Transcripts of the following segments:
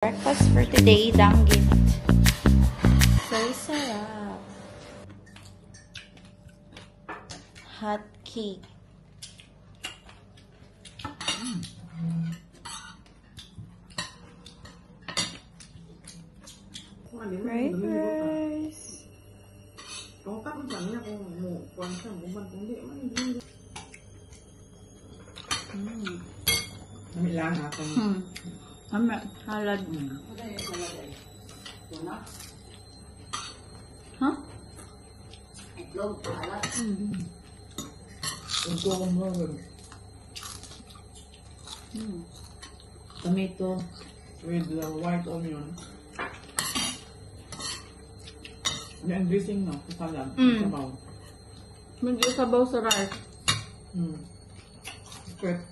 Breakfast for today, danggit. So, sarap. Hot cake. Fried rice. Kami lang ako. Kami, halad. Huh? Itlog, halad. Ito mo. Tomato with white onion. Yan dressing no, salad. Sabaw. Medyo sabaw sa rice. Spread.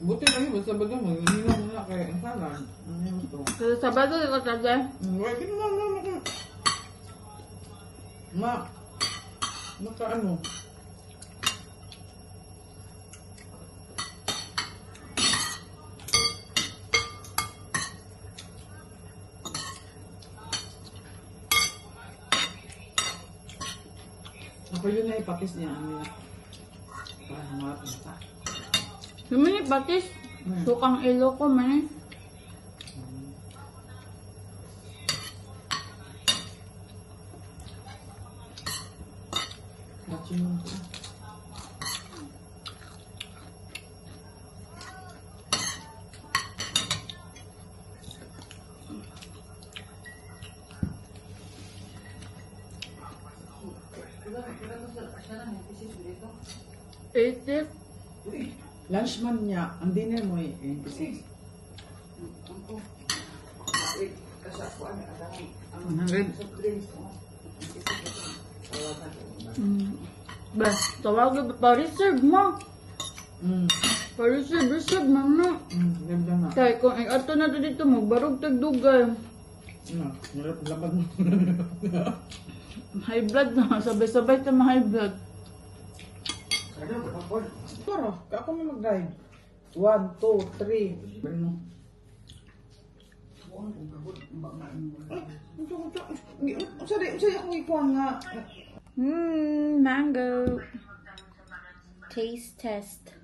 Buti na yun, basta baga mo, hindi mo na kaya ang salad. Ano yung ito? Sa Sabado, di ko tatay. Wait, kinuha mo. Ano? Ako yun na ipakis niya. Para mapita. Lumini patis. Sukang ilo ko, man. Matching mo ito. Eighty. Lunch man niya, ang dinner mo eh, 86. 100. Ba, tawag ba pa-reserve mo? Pa-reserve mo na. Ganda na. Kaya kung ay ato na to dito, magbarog tagdugay. Lapad mo. High blood na, sabay-sabay ta ma-high blood. Pero, ako may mag-drive. 1, 2, 3. Ano? Sorry, ako ikuha nga. Mango. Taste test.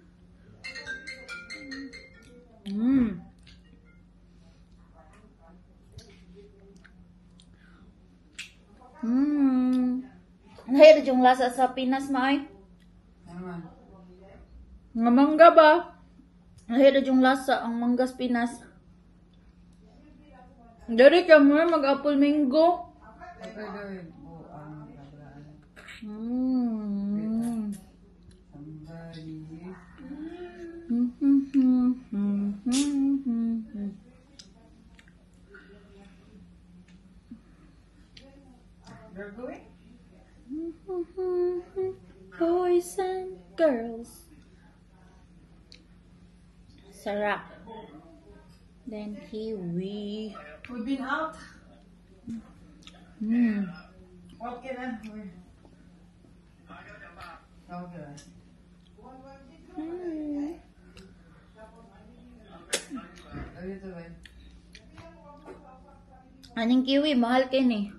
Nahirad yung lasa sa Pinas, Maay? Nga mangga ba? Nahirad yung lasa ang manggas Pinas. Dari ka mo mag-apple mango. Boys and girls. Sarap. Then kiwi. We've been out. Okay na. Okay. Aning kiwi, mahal kayo ni.